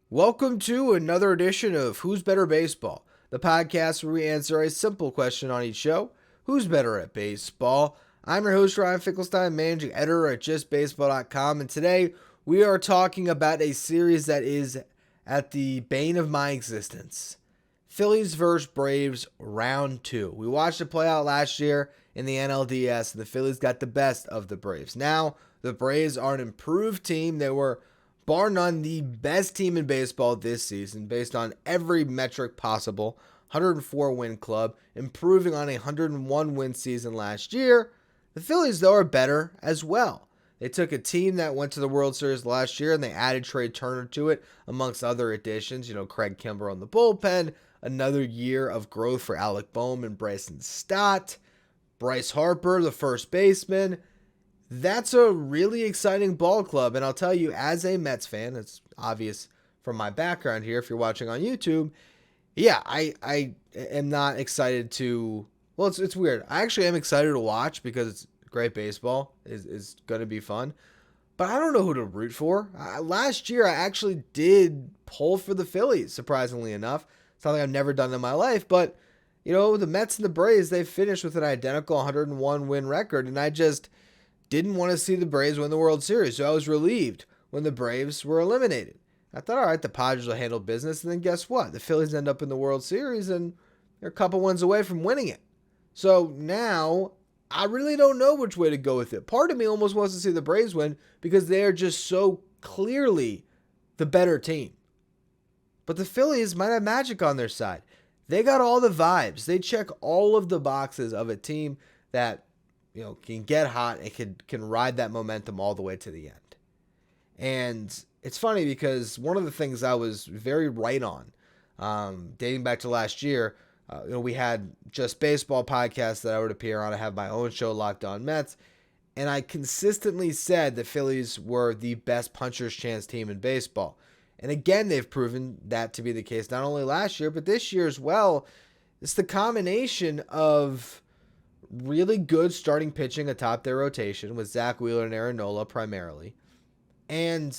Welcome to another edition of Who's Better Baseball, the podcast where we answer a simple question on each show: who's better at baseball? I'm your host, Ryan Finkelstein, managing editor at justbaseball.com, and today we are talking about a series that is at the bane of my existence. Phillies vs. Braves, round 2. We watched it play out last year in the NLDS, and the Phillies got the best of the Braves. Now, the Braves are an improved team. They were, bar none, the best team in baseball this season based on every metric possible. 104 win club, improving on a 101 win season last year. The Phillies, though, are better as well. They took a team that went to the World Series last year and they added Trey Turner to it, amongst other additions. Craig Kimbrell on the bullpen, another year of growth for Alec Bohm and Bryson Stott, Bryce Harper, the first baseman. That's a really exciting ball club, and I'll tell you, as a Mets fan, it's obvious from my background here, if you're watching on YouTube, yeah, I am not excited to, well, it's weird. I actually am excited to watch because it's great baseball, is going to be fun, but I don't know who to root for. Last year, I actually did pull for the Phillies, surprisingly enough. Something I've never done in my life, but, the Mets and the Braves, they finished with an identical 101 win record, and I just didn't want to see the Braves win the World Series, so I was relieved when the Braves were eliminated. I thought, all right, the Padres will handle business, and then guess what? The Phillies end up in the World Series, and they're a couple wins away from winning it. So now, I really don't know which way to go with it. Part of me almost wants to see the Braves win because they are just so clearly the better team. But the Phillies might have magic on their side. They got all the vibes. They check all of the boxes of a team that can get hot and can ride that momentum all the way to the end. And it's funny because one of the things I was very right on, dating back to last year, we had Just Baseball podcasts that I would appear on. I have my own show, Locked On Mets, and I consistently said the Phillies were the best puncher's chance team in baseball. And again, they've proven that to be the case not only last year, but this year as well. It's the combination of really good starting pitching atop their rotation with Zach Wheeler and Aaron Nola primarily. And,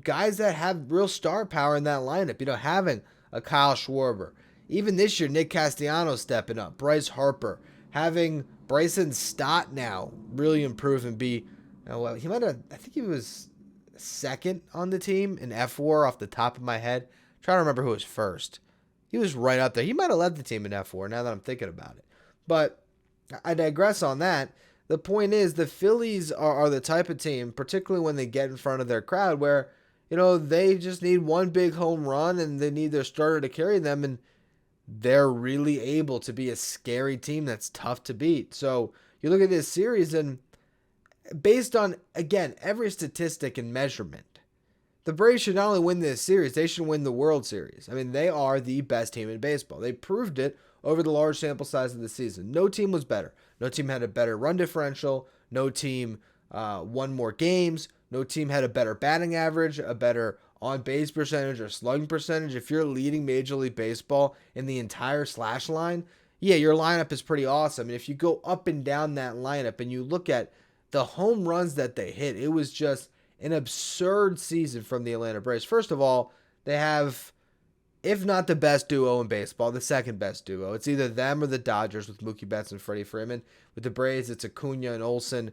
guys that have real star power in that lineup. Having a Kyle Schwarber. Even this year, Nick Castellanos stepping up. Bryce Harper. Having Bryson Stott now really improve and be, he might have, I think he was second on the team in F4 off the top of my head. I'm trying to remember who was first. He was right up there. He might have led the team in F4 now that I'm thinking about it. But I digress on that. The point is the Phillies are the type of team, particularly when they get in front of their crowd, where, they just need one big home run and they need their starter to carry them, and they're really able to be a scary team that's tough to beat. So you look at this series, and based on, again, every statistic and measurement, the Braves should not only win this series, they should win the World Series. I mean, they are the best team in baseball. They proved it over the large sample size of the season. No team was better. No team had a better run differential. No team won more games. No team had a better batting average, a better on-base percentage or slugging percentage. If you're leading Major League Baseball in the entire slash line, yeah, your lineup is pretty awesome. And if you go up and down that lineup and you look at the home runs that they hit, it was just an absurd season from the Atlanta Braves. First of all, they have, if not the best duo in baseball, the second best duo. It's either them or the Dodgers with Mookie Betts and Freddie Freeman. With the Braves, it's Acuna and Olsen.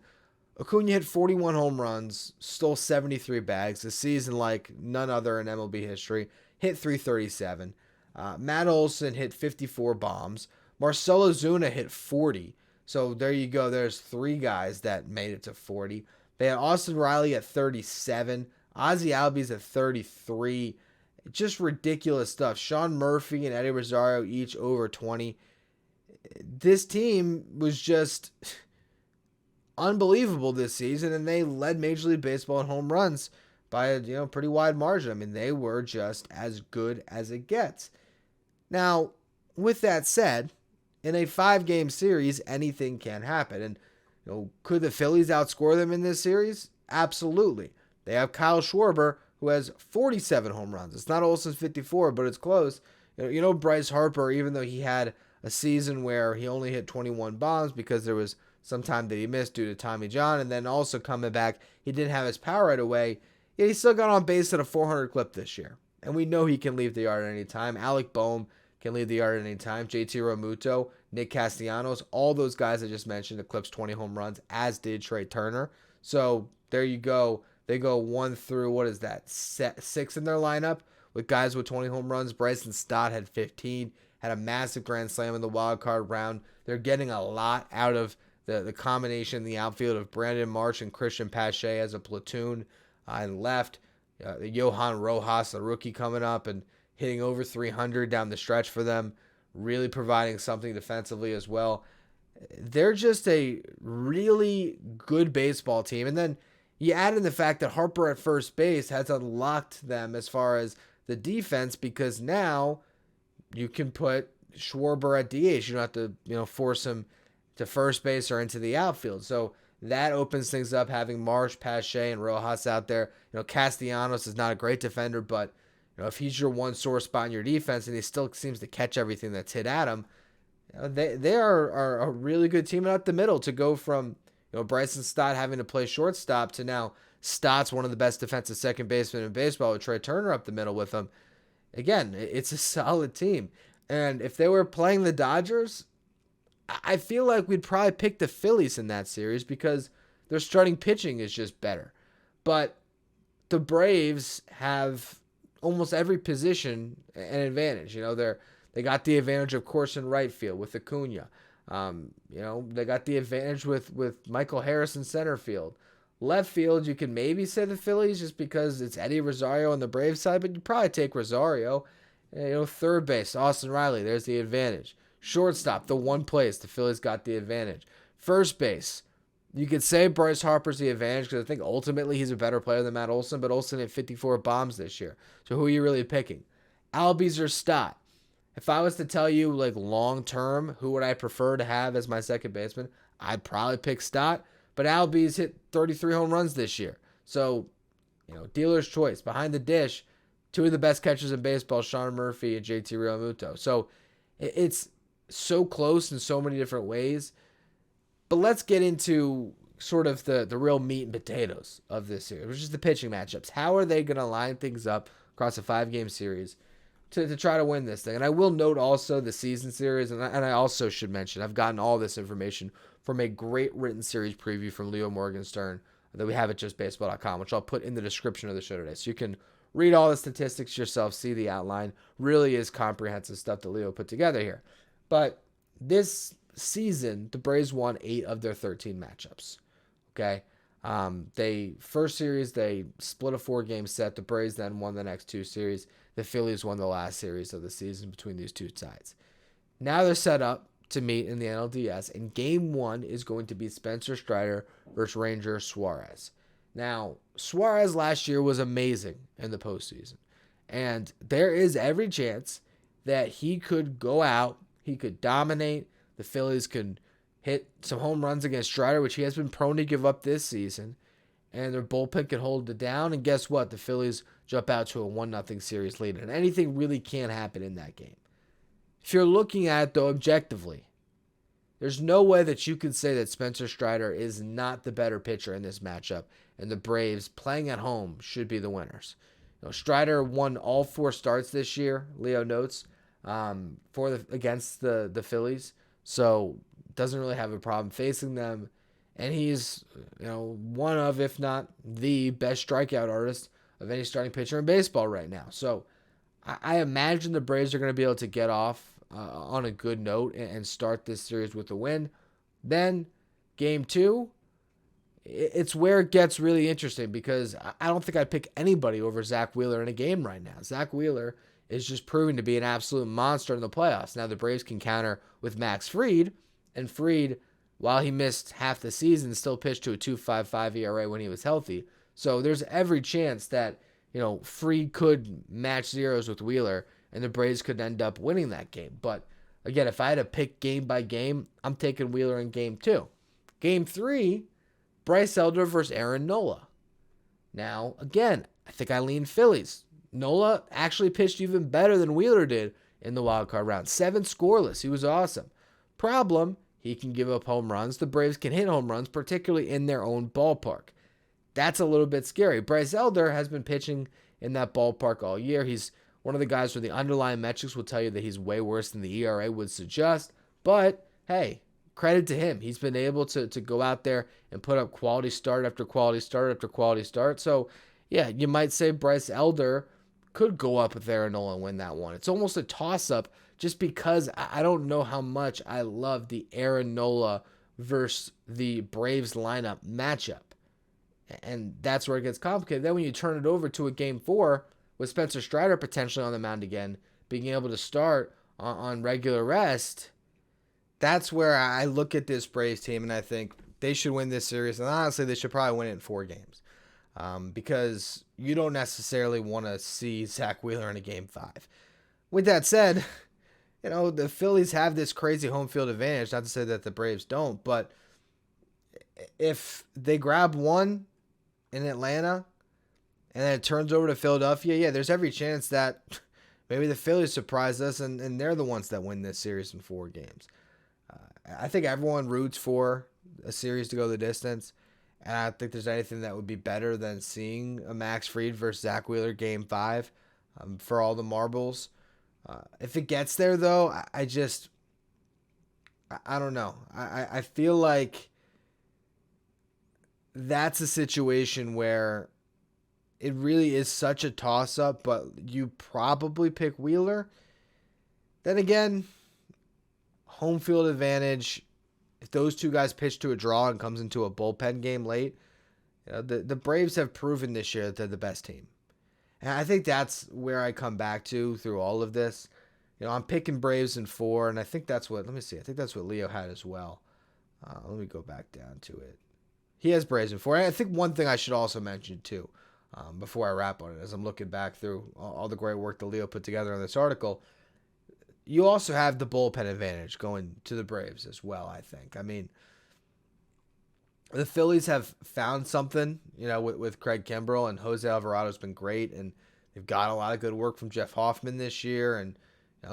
Acuna hit 41 home runs, stole 73 bags, a season like none other in MLB history, hit 337. Matt Olson hit 54 bombs. Marcell Ozuna hit 40. So there you go. There's three guys that made it to 40. They had Austin Riley at 37. Ozzie Albies at 33. Just ridiculous stuff. Sean Murphy and Eddie Rosario each over 20. This team was just unbelievable this season, and they led Major League Baseball in home runs by a pretty wide margin. I mean, they were just as good as it gets. Now, with that said, in a 5-game series, anything can happen. And could the Phillies outscore them in this series? Absolutely. They have Kyle Schwarber, who has 47 home runs. It's not Olsen's 54, but it's close. Bryce Harper, even though he had a season where he only hit 21 bombs because there was some time that he missed due to Tommy John, and then also coming back, he didn't have his power right away. Yet he still got on base at a 400 clip this year. And we know he can leave the yard at any time. Alec Boehm can leave the yard at any time. JT Realmuto, Nick Castellanos, all those guys I just mentioned eclipsed 20 home runs, as did Trey Turner. So there you go. They go 1 through, what is that, 6 in their lineup with guys with 20 home runs. Bryson Stott had 15, had a massive grand slam in the wild card round. They're getting a lot out of the combination in the outfield of Brandon Marsh and Christian Pache as a platoon and left. Johan Rojas, the rookie, coming up and hitting over 300 down the stretch for them, really providing something defensively as well. They're just a really good baseball team. And then you add in the fact that Harper at first base has unlocked them as far as the defense, because now you can put Schwarber at DH. You don't have to, force him to first base or into the outfield. So that opens things up, having Marsh, Pache, and Rojas out there. Castellanos is not a great defender, but if he's your one sore spot in your defense and he still seems to catch everything that's hit at him, they are a really good team out the middle to go from Bryson Stott having to play shortstop to now Stott's one of the best defensive second basemen in baseball with Trey Turner up the middle with him. Again, it's a solid team. And if they were playing the Dodgers, I feel like we'd probably pick the Phillies in that series because their starting pitching is just better. But the Braves have almost every position an advantage. They got the advantage, of course, in right field with Acuna. They got the advantage with Michael Harris in center field. Left field, you can maybe say the Phillies just because it's Eddie Rosario on the Braves side, but you'd probably take Rosario. Third base, Austin Riley, there's the advantage. Shortstop, the one place the Phillies got the advantage. First base, you could say Bryce Harper's the advantage because I think ultimately he's a better player than Matt Olson, but Olson hit 54 bombs this year. So who are you really picking? Albies or Stott? If I was to tell you long term, who would I prefer to have as my second baseman? I'd probably pick Stott, but Albies hit 33 home runs this year. So, dealer's choice. Behind the dish, two of the best catchers in baseball, Sean Murphy and JT Realmuto. So it's so close in so many different ways. But let's get into sort of the real meat and potatoes of this series, which is the pitching matchups. How are they going to line things up across a 5-game series to try to win this thing? And I will note also the season series, and I also should mention I've gotten all this information from a great written series preview from Leo Morgenstern that we have at justbaseball.com, which I'll put in the description of the show today. So you can read all the statistics yourself, see the outline. Really is comprehensive stuff that Leo put together here. But this season, the Braves won 8 of their 13 matchups. Okay? First series, they split a 4-game set. The Braves then won the next 2 series. The Phillies won the last series of the season between these two sides. Now they're set up to meet in the NLDS, and Game 1 is going to be Spencer Strider versus Ranger Suarez. Now, Suarez last year was amazing in the postseason, and there is every chance that he could go out, he could dominate, the Phillies could hit some home runs against Strider, which he has been prone to give up this season, and their bullpen could hold it down, and guess what? The Phillies jump out to a 1-0 series lead, and anything really can happen in that game. If you're looking at it, though, objectively, there's no way that you could say that Spencer Strider is not the better pitcher in this matchup, and the Braves, playing at home, should be the winners. Strider won all 4 starts this year, Leo notes, against the Phillies, so doesn't really have a problem facing them, and he's one of, if not the best strikeout artist of any starting pitcher in baseball right now. So I imagine the Braves are going to be able to get off on a good note and start this series with a win. Then Game 2, it's where it gets really interesting because I don't think I'd pick anybody over Zach Wheeler in a game right now. Zach Wheeler is just proving to be an absolute monster in the playoffs. Now the Braves can counter with Max Fried, and Fried, while he missed half the season, still pitched to a 2.55 ERA when he was healthy. So there's every chance that Fried could match zeros with Wheeler, and the Braves could end up winning that game. But again, if I had to pick game by game, I'm taking Wheeler in Game 2. Game 3, Bryce Elder versus Aaron Nola. Now, again, I think I lean Phillies. Nola actually pitched even better than Wheeler did in the wild card round. 7 scoreless. He was awesome. Problem, he can give up home runs. The Braves can hit home runs, particularly in their own ballpark. that's a little bit scary. Bryce Elder has been pitching in that ballpark all year. He's one of the guys where the underlying metrics will tell you that he's way worse than the ERA would suggest. But hey, credit to him. He's been able to go out there and put up quality start after quality start after quality start. So, yeah, you might say Bryce Elder could go up with Aaron Nola and win that one. It's almost a toss-up just because I don't know how much I love the Aaron Nola versus the Braves lineup matchup. And that's where it gets complicated. Then when you turn it over to a game 4 with Spencer Strider potentially on the mound again, being able to start on regular rest, that's where I look at this Braves team and I think they should win this series. And honestly, they should probably win it in 4 games. Because you don't necessarily want to see Zach Wheeler in a game 5. With that said, the Phillies have this crazy home field advantage. Not to say that the Braves don't, but if they grab one in Atlanta and then it turns over to Philadelphia, yeah, there's every chance that maybe the Phillies surprise us and they're the ones that win this series in 4 games. I think everyone roots for a series to go the distance. And I don't think there's anything that would be better than seeing a Max Fried versus Zach Wheeler game 5 for all the marbles. If it gets there, though, I don't know. I feel like that's a situation where it really is such a toss-up, but you probably pick Wheeler. Then again, home field advantage. If those two guys pitch to a draw and comes into a bullpen game late, the Braves have proven this year that they're the best team. And I think that's where I come back to through all of this. I'm picking Braves in 4, and I think that's what, let me see, I think that's what Leo had as well. Let me go back down to it. He has Braves in 4. And I think one thing I should also mention, too, before I wrap on it, as I'm looking back through all the great work that Leo put together on this article, you also have the bullpen advantage going to the Braves as well, I think. I mean, the Phillies have found something, with Craig Kimbrell, and Jose Alvarado's been great, and they've got a lot of good work from Jeff Hoffman this year, and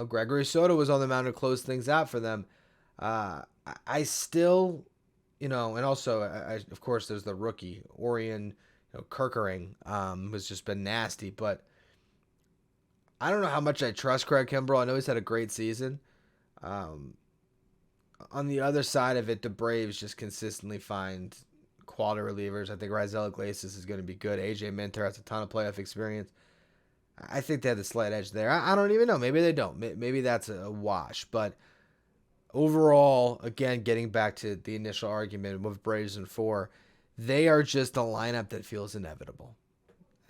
Gregory Soto was on the mound to close things out for them. I still, and also, of course, there's the rookie, Orion Kerkering, who's just been nasty, but I don't know how much I trust Craig Kimbrell. I know he's had a great season. On the other side of it, the Braves just consistently find quality relievers. I think Raisel Iglesias is going to be good. AJ Minter has a ton of playoff experience. I think they have the slight edge there. I don't even know. Maybe they don't. Maybe that's a wash. But overall, again, getting back to the initial argument with Braves in 4, they are just a lineup that feels inevitable.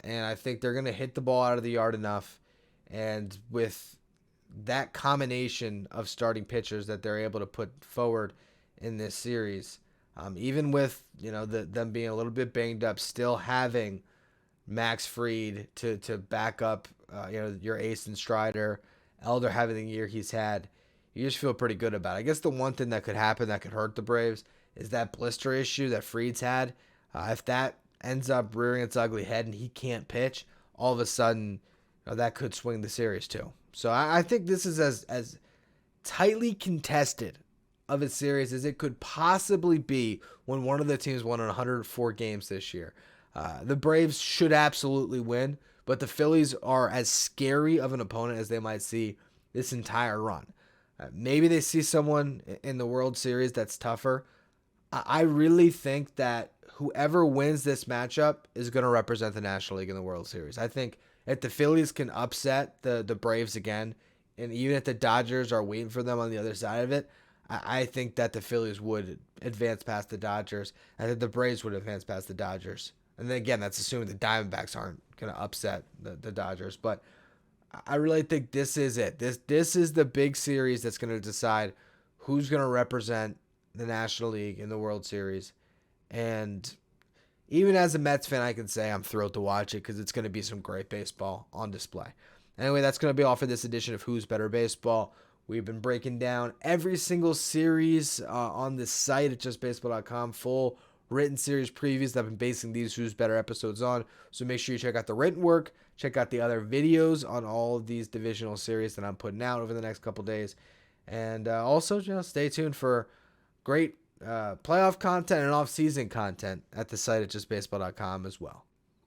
And I think they're going to hit the ball out of the yard enough. And with that combination of starting pitchers that they're able to put forward in this series, even with them being a little bit banged up, still having Max Fried to back up your ace and Strider, Elder having the year he's had, you just feel pretty good about it. I guess the one thing that could happen that could hurt the Braves is that blister issue that Fried's had. If that ends up rearing its ugly head and he can't pitch, all of a sudden that could swing the series too. So I think this is as tightly contested of a series as it could possibly be when one of the teams won in 104 games this year. The Braves should absolutely win, but the Phillies are as scary of an opponent as they might see this entire run. Maybe they see someone in the World Series that's tougher. I really think that whoever wins this matchup is going to represent the National League in the World Series. I think if the Phillies can upset the Braves again, and even if the Dodgers are waiting for them on the other side of it, I think that the Phillies would advance past the Dodgers. I think the Braves would advance past the Dodgers. And then again, that's assuming the Diamondbacks aren't going to upset the Dodgers. But I really think this is it. This is the big series that's going to decide who's going to represent the National League in the World Series. And even as a Mets fan, I can say I'm thrilled to watch it because it's going to be some great baseball on display. Anyway, that's going to be all for this edition of Who's Better Baseball. We've been breaking down every single series on this site at justbaseball.com, full written series previews that I've been basing these Who's Better episodes on. So make sure you check out the written work, check out the other videos on all of these divisional series that I'm putting out over the next couple days. And also, stay tuned for great playoff content and off-season content at the site at justbaseball.com as well.